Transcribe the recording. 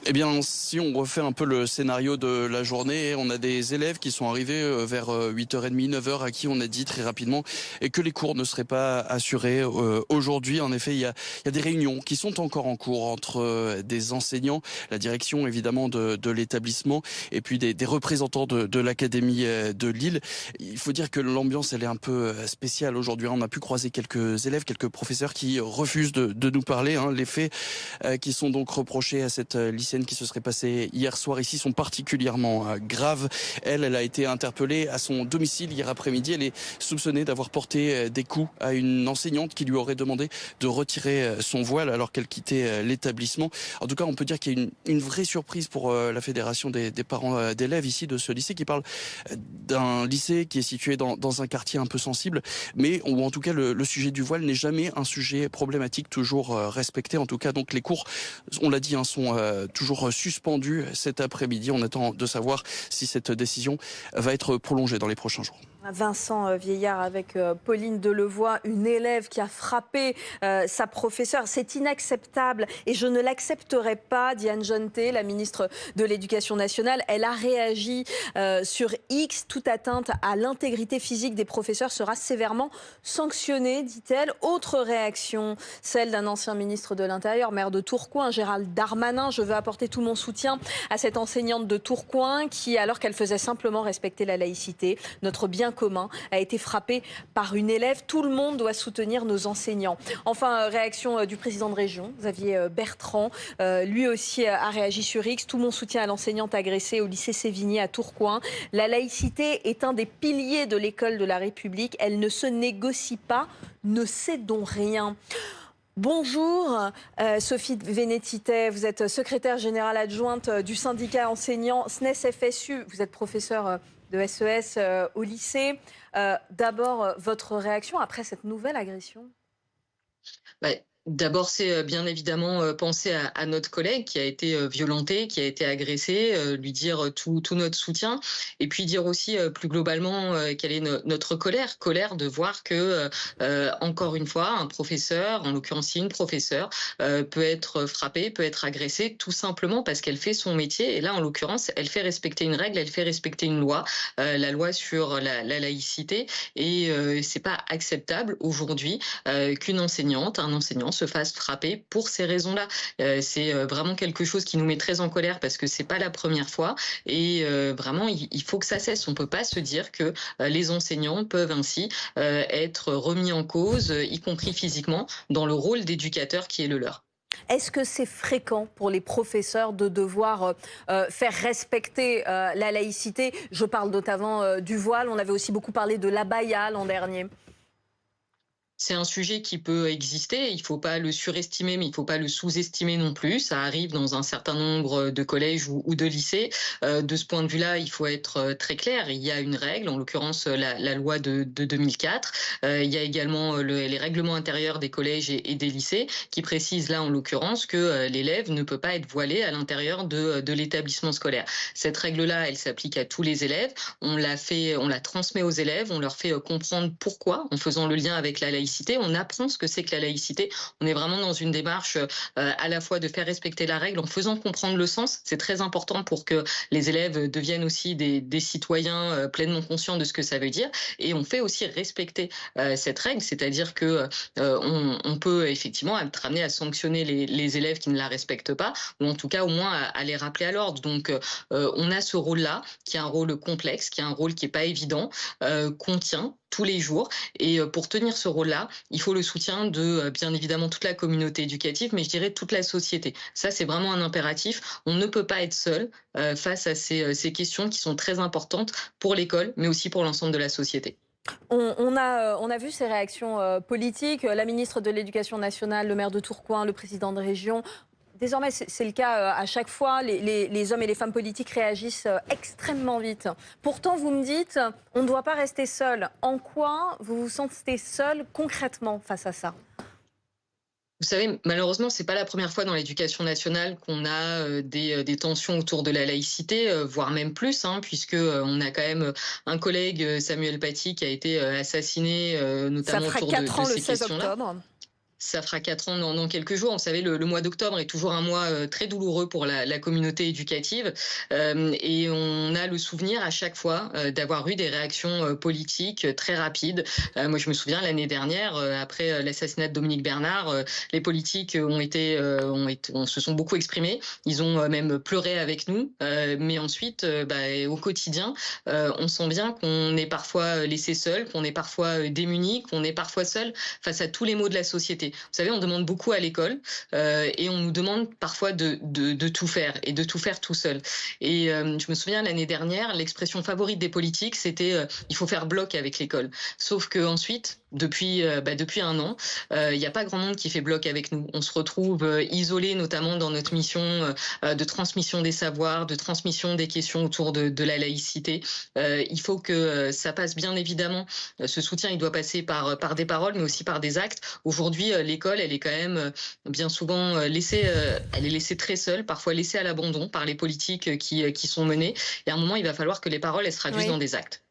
Eh bien, si on refait un peu le scénario de la journée, on a des élèves qui sont arrivés vers 8h30, 9h, à qui on a dit très rapidement et que les cours ne seraient pas assurés aujourd'hui. En effet, il y a des réunions qui sont encore en cours entre des enseignants, la direction évidemment de l'établissement et puis des représentants de l'académie de Lille. Il faut dire que l'ambiance, elle est un peu spéciale aujourd'hui. On a pu croiser quelques élèves, quelques professeurs qui refusent de nous parler. Les faits qui sont donc reprochés à cette lycéenne qui se serait passée hier soir ici sont particulièrement graves. Elle a été interpellée à son domicile hier après-midi. Elle est soupçonnée d'avoir porté des coups à une enseignante qui lui aurait demandé de retirer son voile alors qu'elle quittait l'établissement. En tout cas, on peut dire qu'il y a une vraie surprise pour la fédération des parents d'élèves ici de ce lycée qui parle d'un lycée qui est situé dans un quartier un peu sensible, mais ou en tout cas le sujet du voile n'est jamais un sujet problématique, toujours respecté. En tout cas, donc les cours, on l'a dit, sont toujours suspendus cet après-midi. On attend de savoir si cette décision va être prolongée dans les prochains jours. Vincent Vieillard avec Pauline Delevoye, une élève qui a frappé sa professeure. C'est inacceptable et je ne l'accepterai pas. Diane Jeantet, la ministre de l'Éducation nationale, elle a réagi sur X. Toute atteinte à l'intégrité physique des professeurs sera sévèrement sanctionnée, dit-elle. Autre réaction, celle d'un ancien ministre de l'Intérieur, maire de Tourcoing, Gérald Darmanin. Je veux apporter tout mon soutien à cette enseignante de Tourcoing qui, alors qu'elle faisait simplement respecter la laïcité, notre bien commun, a été frappé par une élève. Tout le monde doit soutenir nos enseignants. Enfin, réaction du président de région, Xavier Bertrand. Lui aussi a réagi sur X. Tout mon soutien à l'enseignante agressée au lycée Sévigné à Tourcoing. La laïcité est un des piliers de l'école de la République. Elle ne se négocie pas. Ne cédons rien. Bonjour, Sophie Vénétité, vous êtes secrétaire générale adjointe du syndicat enseignant SNES-FSU. Vous êtes professeur de SES au lycée. D'abord, votre réaction après cette nouvelle agression? D'abord, c'est bien évidemment penser à notre collègue qui a été violenté, qui a été agressé, lui dire tout notre soutien, et puis dire aussi plus globalement quelle est notre colère de voir que, encore une fois, un professeur, en l'occurrence une professeure, peut être frappé, peut être agressé, tout simplement parce qu'elle fait son métier, et là, en l'occurrence, elle fait respecter une règle, elle fait respecter une loi, la loi sur la laïcité, et c'est pas acceptable aujourd'hui qu'une enseignante, un enseignant se fasse frapper pour ces raisons-là. C'est vraiment quelque chose qui nous met très en colère parce que c'est pas la première fois et vraiment il faut que ça cesse. On peut pas se dire que les enseignants peuvent ainsi être remis en cause, y compris physiquement, dans le rôle d'éducateur qui est le leur. Est-ce que c'est fréquent pour les professeurs de devoir faire respecter la laïcité? Je parle notamment du voile. On avait aussi beaucoup parlé de l'abaya l'an dernier. C'est un sujet qui peut exister, il ne faut pas le surestimer, mais il ne faut pas le sous-estimer non plus. Ça arrive dans un certain nombre de collèges ou de lycées. De ce point de vue-là, il faut être très clair. Il y a une règle, en l'occurrence la loi de 2004. Il y a également les règlements intérieurs des collèges et des lycées qui précisent là, en l'occurrence, que l'élève ne peut pas être voilé à l'intérieur de l'établissement scolaire. Cette règle-là, elle s'applique à tous les élèves. On la transmet aux élèves, on leur fait comprendre pourquoi, en faisant le lien avec la laïcité. On apprend ce que c'est que la laïcité. On est vraiment dans une démarche à la fois de faire respecter la règle en faisant comprendre le sens. C'est très important pour que les élèves deviennent aussi des citoyens pleinement conscients de ce que ça veut dire. Et on fait aussi respecter cette règle, c'est-à-dire que on peut effectivement être amené à sanctionner les élèves qui ne la respectent pas, ou en tout cas au moins à les rappeler à l'ordre. Donc on a ce rôle-là, qui est un rôle complexe, qui est un rôle qui n'est pas évident, qu'on tient tous les jours. Et pour tenir ce rôle-là, il faut le soutien de, bien évidemment, toute la communauté éducative, mais je dirais toute la société. Ça, c'est vraiment un impératif. On ne peut pas être seul face à ces questions qui sont très importantes pour l'école, mais aussi pour l'ensemble de la société. On a vu ces réactions politiques. La ministre de l'Éducation nationale, le maire de Tourcoing, le président de région. Désormais, c'est le cas à chaque fois. Les hommes et les femmes politiques réagissent extrêmement vite. Pourtant, vous me dites, on ne doit pas rester seul. En quoi vous vous sentez seul concrètement face à ça? Vous savez, malheureusement, c'est pas la première fois dans l'éducation nationale qu'on a des tensions autour de la laïcité, voire même plus, puisque on a quand même un collègue, Samuel Paty, qui a été assassiné, Ça notamment fera autour 4 ans de le ces 16 questions-là. octobre. Ça fera 4 ans dans quelques jours. Vous savez, le mois d'octobre est toujours un mois très douloureux pour la communauté éducative. Et on a le souvenir à chaque fois d'avoir eu des réactions politiques très rapides. Moi, je me souviens l'année dernière, après l'assassinat de Dominique Bernard, les politiques se sont beaucoup exprimés. Ils ont même pleuré avec nous. Mais ensuite, au quotidien, on sent bien qu'on est parfois laissé seul, qu'on est parfois démuni, qu'on est parfois seul face à tous les maux de la société. Vous savez, on demande beaucoup à l'école et on nous demande parfois de tout faire et de tout faire tout seul. Et je me souviens l'année dernière, l'expression favorite des politiques, c'était il faut faire bloc avec l'école. Sauf que ensuite, depuis un an, il n'y a pas grand monde qui fait bloc avec nous. On se retrouve isolés, notamment dans notre mission de transmission des savoirs, de transmission des questions autour de la laïcité. Il faut que ça passe, bien évidemment. Ce soutien, il doit passer par des paroles, mais aussi par des actes. Aujourd'hui, l'école, elle est quand même bien souvent elle est laissée très seule, parfois laissée à l'abandon par les politiques qui sont menées. Et à un moment, il va falloir que les paroles, elles se traduisent dans des actes.